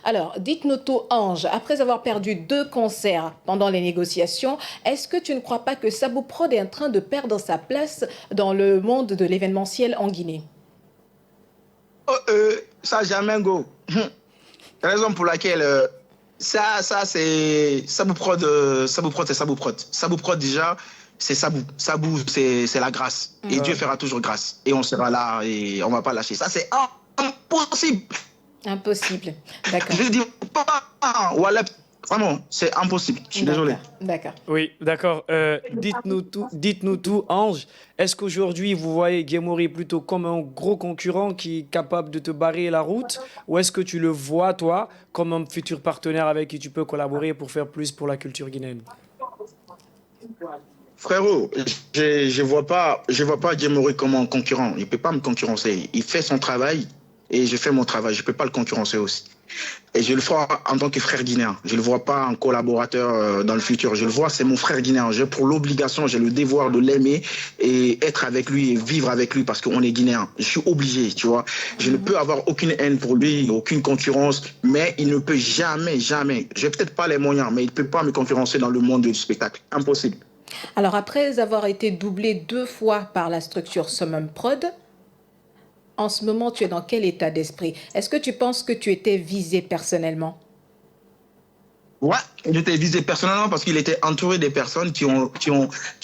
Alors, dites-nous tout, Ange, après avoir perdu 2 concerts pendant les négociations, est-ce que tu ne crois pas que Sabou Prod est en train de perdre sa place dans le monde de l'événementiel en Guinée? Ça, jamais go. Raison pour laquelle ça c'est Sabou Prod, Sabou Prod, c'est Sabou Prod. Sabou Prod déjà, c'est Sabou. Sabou, c'est la grâce. Et Dieu fera toujours grâce. Et on sera là et on va pas lâcher. Ça, c'est impossible. Impossible. D'accord. Je dis pas, voilà, vraiment, c'est impossible. Je suis désolé. D'accord. Oui, d'accord. Dites-nous tout, Ange. Est-ce qu'aujourd'hui, vous voyez Guémori plutôt comme un gros concurrent qui est capable de te barrer la route? Ou est-ce que tu le vois, toi, comme un futur partenaire avec qui tu peux collaborer pour faire plus pour la culture guinéenne? Frérot, je vois pas Guémori comme un concurrent. Il peut pas me concurrencer. Il fait son travail et je fais mon travail. Je peux pas le concurrencer aussi. Et je le ferai en tant que frère guinéen. Je ne le vois pas en collaborateur dans le futur. Je le vois, c'est mon frère guinéen. J'ai pour l'obligation, j'ai le devoir de l'aimer et être avec lui et vivre avec lui parce qu'on est guinéen. Je suis obligé, tu vois. Je ne peux avoir aucune haine pour lui, aucune concurrence, mais il ne peut jamais, jamais. J'ai peut-être pas les moyens, mais il ne peut pas me concurrencer dans le monde du spectacle. Impossible. Alors, après avoir été doublé 2 fois par la structure Summum Prod, en ce moment, tu es dans quel état d'esprit? Est-ce que tu penses que tu étais visé personnellement? Ouais, j'étais visé personnellement parce qu'il était entouré des personnes qui ont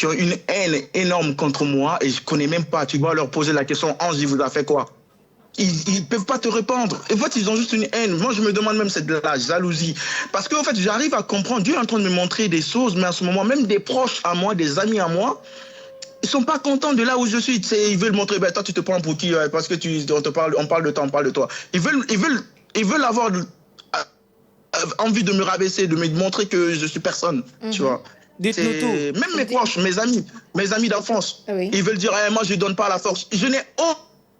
une haine énorme contre moi et je connais même pas. Tu vas leur poser la question, Ange, il vous a fait quoi? Ils peuvent pas te répondre. En fait, ils ont juste une haine. Moi, je me demande même c'est de la jalousie. Parce que, en fait, j'arrive à comprendre. Dieu est en train de me montrer des choses, mais en ce moment, même des proches à moi, des amis à moi, ils sont pas contents de là où je suis. Ils veulent montrer, ben, toi, tu te prends pour qui? Parce que on parle de toi, on parle de toi. Ils veulent avoir envie de me rabaisser, de me montrer que je suis personne, tu vois. Dites-nous tout. Même mes proches, mes amis d'enfance, Oui. ils veulent dire, moi, je donne pas la force. Je n'ai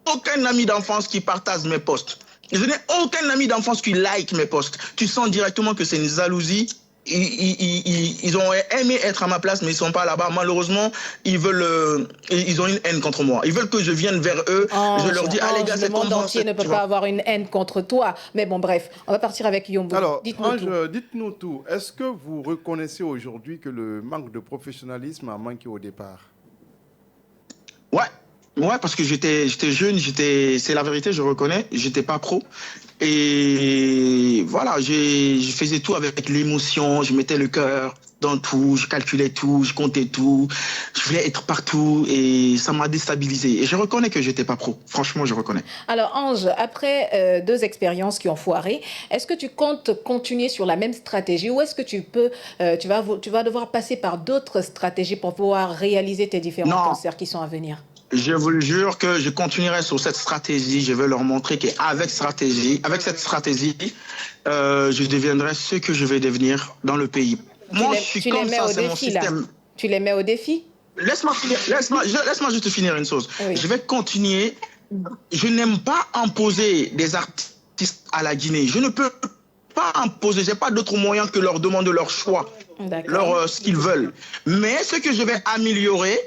aucun ami d'enfance qui partage mes posts. Je n'ai aucun ami d'enfance qui like mes posts. Tu sens directement que c'est une jalousie. Ils ont aimé être à ma place, mais ils sont pas là-bas. Malheureusement, ils ont une haine contre moi. Ils veulent que je vienne vers eux. Ange, je leur dis, les gars, le c'est monde comment, entier ne peut tu pas vois. avoir une haine contre toi. Mais bon, bref, on va partir avec Yombo. Alors, Dites-nous tout. Ange, dites-nous tout. Est-ce que vous reconnaissez aujourd'hui que le manque de professionnalisme a manqué au départ? Ouais, parce que j'étais jeune, c'est la vérité, je reconnais, j'étais pas pro. Et voilà, je faisais tout avec l'émotion, je mettais le cœur dans tout, je calculais tout, je comptais tout, je voulais être partout et ça m'a déstabilisé. Et je reconnais que j'étais pas pro, franchement, je reconnais. Alors, Ange, après 2 expériences qui ont foiré, est-ce que tu comptes continuer sur la même stratégie ou est-ce que tu vas devoir passer par d'autres stratégies pour pouvoir réaliser tes différents Non. concerts qui sont à venir? Je vous le jure que je continuerai sur cette stratégie. Je vais leur montrer qu'avec cette stratégie, je deviendrai ce que je vais devenir dans le pays. Moi, je suis Tu comme les mets ça, au c'est mon défi, là. système. Tu les mets au défi? Laisse-moi juste finir une chose. Oui. Je vais continuer. Je n'aime pas imposer des artistes à la Guinée. Je ne peux pas imposer. J'ai pas d'autre moyen que leur demander leur choix, ce qu'ils veulent. Mais ce que je vais améliorer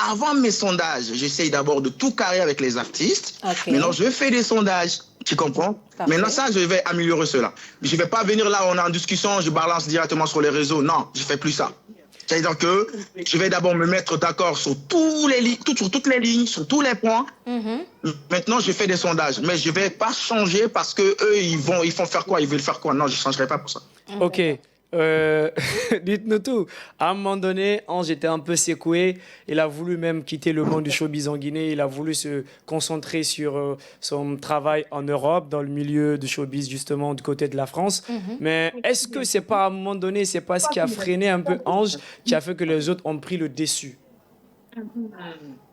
avant mes sondages, j'essaye d'abord de tout carrer avec les artistes. Okay. Maintenant, je fais des sondages. Tu comprends? Parfait. Maintenant, ça, je vais améliorer cela. Je ne vais pas venir là, on est en discussion, je balance directement sur les réseaux. Non, je ne fais plus ça. C'est-à-dire que je vais d'abord me mettre d'accord sur toutes les lignes, sur tous les points. Maintenant, je fais des sondages. Mais je ne vais pas changer parce qu'eux, ils font faire quoi? Ils veulent faire quoi? Non, je ne changerai pas pour ça. Ok. Dites-nous tout. À un moment donné, Ange était un peu secoué. Il a voulu même quitter le monde du showbiz en Guinée. Il a voulu se concentrer sur son travail en Europe, dans le milieu du showbiz, justement, du côté de la France. Mais est-ce que c'est pas à un moment donné, c'est pas ce qui a freiné un peu Ange, qui a fait que les autres ont pris le dessus?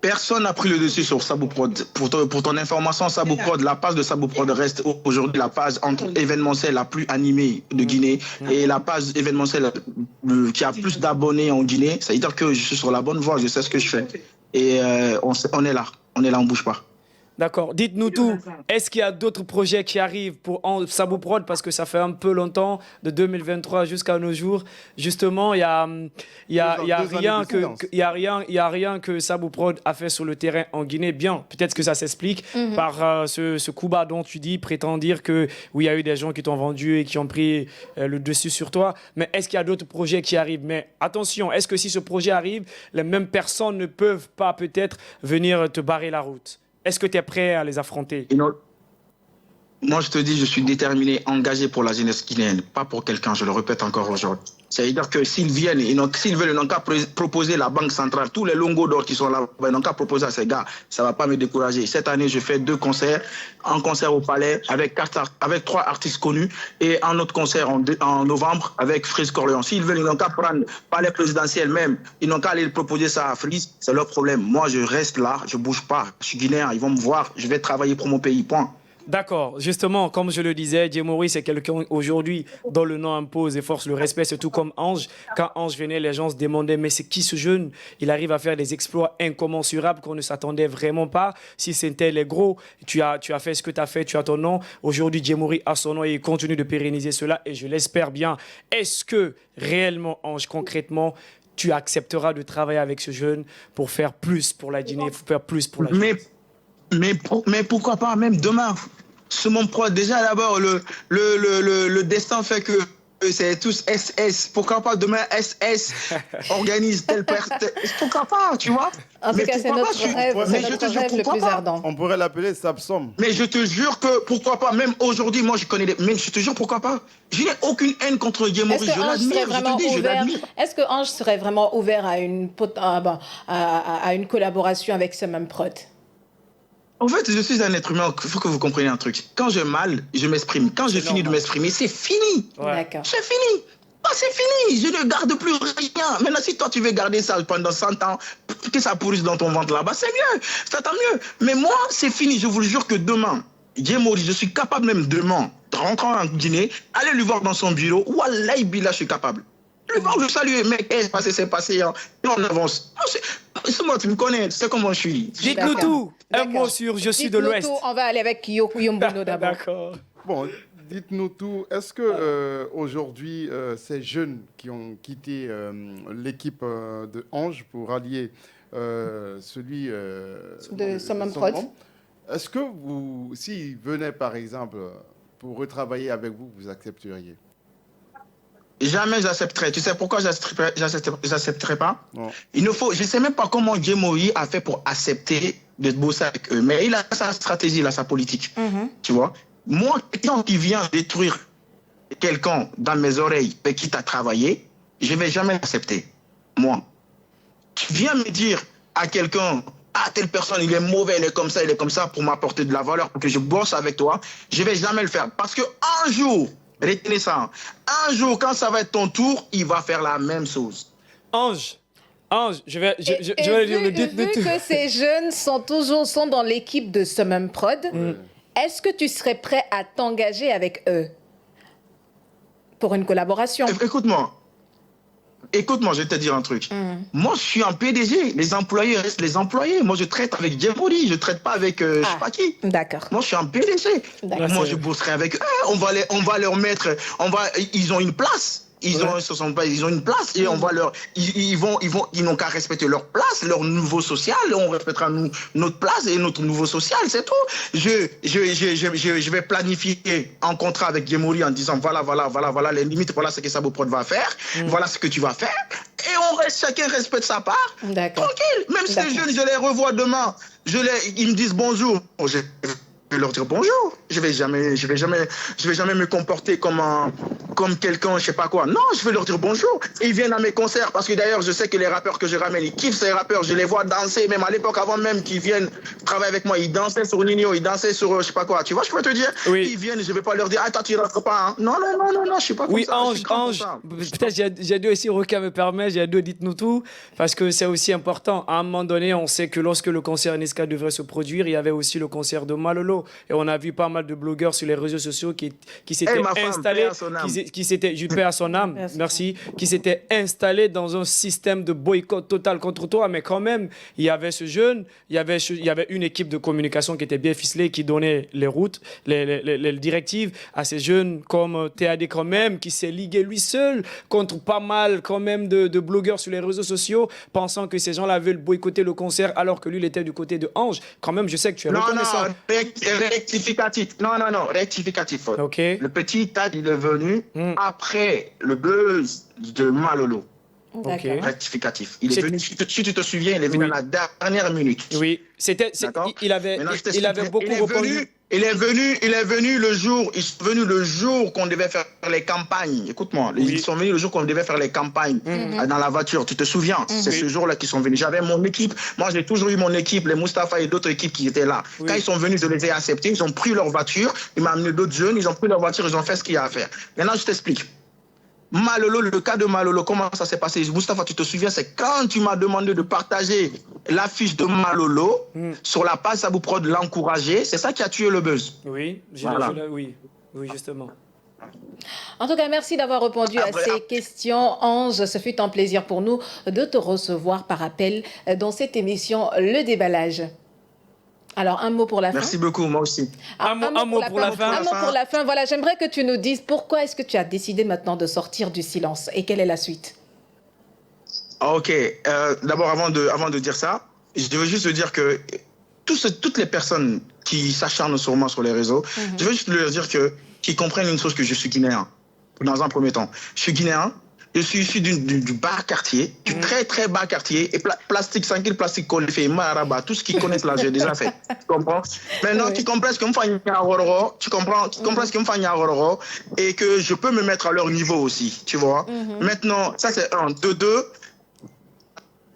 Personne n'a pris le dessus sur Sabou Prod. Pour ton information, Sabou Prod, la page de Sabou Prod reste aujourd'hui la page événementielle la plus animée de Guinée et la page événementielle qui a plus d'abonnés en Guinée. C'est-à-dire que je suis sur la bonne voie, je sais ce que je fais. Et on est là, on bouge pas. D'accord. Dites-nous tout. Est-ce qu'il y a d'autres projets qui arrivent pour Sabou Prod parce que ça fait un peu longtemps, de 2023 jusqu'à nos jours. Justement, il y a rien de silence. il y a rien que Sabou Prod a fait sur le terrain en Guinée. Bien, peut-être que ça s'explique par ce coup bas dont tu dis, prétend dire que oui, il y a eu des gens qui t'ont vendu et qui ont pris le dessus sur toi. Mais est-ce qu'il y a d'autres projets qui arrivent? Mais attention, est-ce que si ce projet arrive, les mêmes personnes ne peuvent pas peut-être venir te barrer la route? Est-ce que tu es prêt à les affronter? Moi, je te dis, je suis déterminé, engagé pour la jeunesse guinéenne, pas pour quelqu'un, je le répète encore aujourd'hui. C'est-à-dire que s'ils viennent, s'ils veulent, ils n'ont qu'à proposer la Banque centrale, tous les longos d'or qui sont là, ils n'ont qu'à proposer à ces gars. Ça ne va pas me décourager. Cette année, je fais 2 concerts. Un concert au Palais avec 3 artistes connus et un autre concert en novembre avec Freeze Corleone. S'ils veulent, ils n'ont qu'à prendre Palais présidentiel même. Ils n'ont qu'à aller proposer ça à Freeze. C'est leur problème. Moi, je reste là, je ne bouge pas. Je suis guinéen, ils vont me voir. Je vais travailler pour mon pays, point. D'accord. Justement, comme je le disais, Djemori, c'est quelqu'un aujourd'hui dont le nom impose et force le respect. C'est tout comme Ange. Quand Ange venait, les gens se demandaient mais c'est qui ce jeune? Il arrive à faire des exploits incommensurables qu'on ne s'attendait vraiment pas. Si c'était les gros, tu as fait ce que tu as fait, tu as ton nom. Aujourd'hui, Djemori a son nom et il continue de pérenniser cela et je l'espère bien. Est-ce que réellement, Ange, concrètement, tu accepteras de travailler avec ce jeune pour faire plus pour la Guinée, pour faire plus pour la Guinée? Mais pourquoi pas, même demain, sur mon projet, déjà d'abord, le destin fait que c'est tous SS. Pourquoi pas demain SS organise telle personne? Pourquoi pas, tu vois? En tout cas, c'est notre rêve, le plus ardent. On pourrait l'appeler Sapsom. Mais je te jure que pourquoi pas, même aujourd'hui, moi je connais mais je te jure pourquoi pas. Je n'ai aucune haine contre Djemori, je l'admire, je te dis, je l'admire. Est-ce que Ange serait vraiment ouvert à une collaboration avec ce même prod? En fait, je suis un être humain, il faut que vous compreniez un truc. Quand je mal, je m'exprime. Quand je finis de m'exprimer, c'est fini. Ouais. D'accord. C'est fini. Ah, c'est fini. Je ne garde plus rien. Maintenant, si toi, tu veux garder ça pendant 100 ans, que ça pourrisse dans ton ventre là-bas, c'est mieux. Ça t'a mieux. Mais moi, c'est fini. Je vous le jure que demain, Djemori, je suis capable même demain de rentrer en Guinée, aller lui voir dans son bureau. Wallahi Billah, je suis capable. Le voir, je salue, mec, c'est passé, hein. Et on avance. C'est moi, tu me connais, tu sais comment je suis. Dites-nous tout. Un mot sur Je suis de l'Ouest. On va aller avec Yombono d'abord. D'accord. Bon, dites-nous tout. Est-ce que aujourd'hui, ces jeunes qui ont quitté l'équipe de Ange pour allier celui De Summum Prod, est-ce que vous, s'ils venaient par exemple pour retravailler avec vous, vous accepteriez? Jamais j'accepterai. Tu sais pourquoi j'accepterai pas? Non. Je ne sais même pas comment Djemori a fait pour accepter de bosser avec eux. Mais il a sa stratégie, il a sa politique. Tu vois? Moi, quelqu'un qui vient détruire quelqu'un dans mes oreilles avec qui tu as travaillé, je ne vais jamais l'accepter. Moi. Tu viens me dire à quelqu'un, ah, telle personne, il est mauvais, il est comme ça, pour m'apporter de la valeur, pour que je bosse avec toi, je ne vais jamais le faire. Parce qu'un jour, retenez ça, un jour, quand ça va être ton tour, il va faire la même chose. Ange, je vais vu que ces jeunes sont dans l'équipe de Summum Prod, est-ce que tu serais prêt à t'engager avec eux pour une collaboration? Écoute-moi, je vais te dire un truc. Moi, je suis un PDG. Les employés restent les employés. Moi, je traite avec Djemori. Je ne traite pas avec je sais pas qui. D'accord. Moi, je suis un PDG. Moi, je bosserai avec eux. On va leur mettre... Ils ont une place. Ils ont une place et on va ils n'ont qu'à respecter leur place, leur niveau social. On respectera notre place et notre niveau social, c'est tout. Je vais planifier un contrat avec Djemori en disant voilà les limites, voilà ce que Sabou Prod va faire, voilà ce que tu vas faire. Et chacun respecte sa part. Tranquille. Même si les jeunes, je les revois demain, ils me disent bonjour. Je vais leur dire bonjour. Je vais jamais me comporter comme quelqu'un, je sais pas quoi. Non, je vais leur dire bonjour. Et ils viennent à mes concerts parce que d'ailleurs, je sais que les rappeurs que je ramène, ils kiffent ces rappeurs. Je les vois danser, même à l'époque, avant même qu'ils viennent travailler avec moi, ils dansaient sur Nino, ils dansaient sur je sais pas quoi. Tu vois, je peux te dire. Oui. Ils viennent, je vais pas leur dire, attends, tu rentres pas. Hein. Non, je suis pas comme oui, ça. Ange, peut-être j'ai dû aussi, Roca me permet, j'ai dû dites-nous tout, parce que c'est aussi important. À un moment donné, on sait que lorsque le concert Niska devrait se produire, il y avait aussi le concert de Malolo. Et on a vu pas mal de blogueurs sur les réseaux sociaux qui s'étaient installés, s'était, je paie à son âme, merci, qui s'était installé dans un système de boycott total contre toi, mais quand même, il y avait ce jeune, il y avait une équipe de communication qui était bien ficelée, qui donnait les routes, les directives à ces jeunes comme TAD quand même, qui s'est ligué lui seul contre pas mal quand même de blogueurs sur les réseaux sociaux, pensant que ces gens-là veulent boycotter le concert alors que lui, il était du côté de Ange. Quand même, je sais que tu es reconnaissant. Rectificatif. Non, rectificatif. Ok. Le petit Tad, il est venu après le buzz de Malolo. Ok. Rectificatif. Il est venu, si tu te souviens, il est venu à la dernière minute. Oui, il avait beaucoup répondu. Il est venu le jour qu'on devait faire les campagnes. Écoute-moi, ils sont venus le jour qu'on devait faire les campagnes dans la voiture. Tu te souviens? C'est ce jour-là qu'ils sont venus. J'avais mon équipe. Moi, j'ai toujours eu mon équipe, les Mustapha et d'autres équipes qui étaient là. Oui. Quand ils sont venus, je les ai acceptés. Ils ont pris leur voiture. Ils m'ont amené d'autres jeunes. Ils ont pris leur voiture. Ils ont fait ce qu'il y a à faire. Maintenant, je t'explique. Malolo, le cas de Malolo, comment ça s'est passé? Mustapha, tu te souviens, c'est quand tu m'as demandé de partager l'affiche de Malolo sur la page Sabouprod, l'encourager, c'est ça qui a tué le buzz. Oui, oui, justement. En tout cas, merci d'avoir répondu à ces questions. Ange, ce fut un plaisir pour nous de te recevoir par appel dans cette émission Le Déballage. Alors, un mot pour la fin. Merci beaucoup, moi aussi. Un mot pour la fin. Un mot pour la fin. Voilà, j'aimerais que tu nous dises pourquoi est-ce que tu as décidé maintenant de sortir du silence et quelle est la suite? Ok. D'abord, avant de dire ça, je veux juste dire que toutes les personnes qui s'acharnent sur moi sur les réseaux, je veux juste leur dire qu'ils comprennent une chose, que je suis guinéen. Dans un premier temps, je suis guinéen. Je suis issu du bas quartier, du très très bas quartier, et plastique, 5 kg plastique collé, maraba, tout ce qu'ils connaissent là, j'ai déjà fait. Tu comprends? Maintenant, tu comprends ce que me fait et que je peux me mettre à leur niveau aussi, tu vois? Maintenant, ça c'est un. De deux,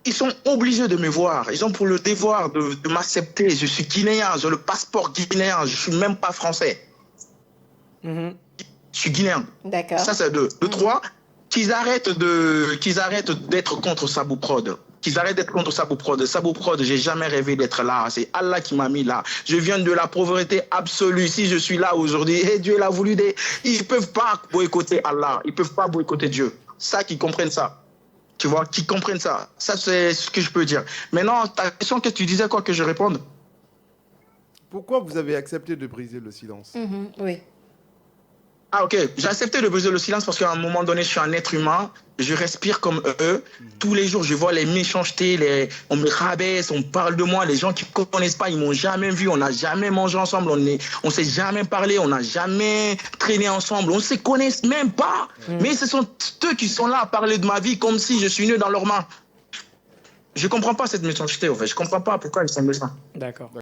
ils sont obligés de me voir. Ils ont pour le devoir de m'accepter. Je suis guinéen, j'ai le passeport guinéen, je suis même pas français. Je suis guinéen. D'accord. Ça c'est deux. De trois, qu'ils arrêtent d'être contre Sabouprod. Qu'ils arrêtent d'être contre Sabouprod. Sabouprod, j'ai jamais rêvé d'être là. C'est Allah qui m'a mis là. Je viens de la pauvreté absolue. Si je suis là aujourd'hui, et Dieu l'a voulu. Ils peuvent pas boycotter Allah. Ils peuvent pas boycotter Dieu. Ça, qu'ils comprennent ça. Tu vois, qu'ils comprennent ça. Ça, c'est ce que je peux dire. Maintenant, ta question, que tu disais quoi que je réponde? Pourquoi vous avez accepté de briser le silence? Oui. Ah ok, j'ai accepté de briser le silence parce qu'à un moment donné, je suis un être humain, je respire comme eux. Tous les jours, je vois les méchancetés, on me rabaisse, on parle de moi. Les gens qui ne connaissent pas, ils m'ont jamais vu, on n'a jamais mangé ensemble, on s'est jamais parlé, on n'a jamais traîné ensemble, on se connaît même pas. Mais ce sont eux qui sont là à parler de ma vie comme si je suis né dans leurs mains. Je comprends pas cette méchanceté, en fait. Je comprends pas pourquoi ils sont méchants. D'accord.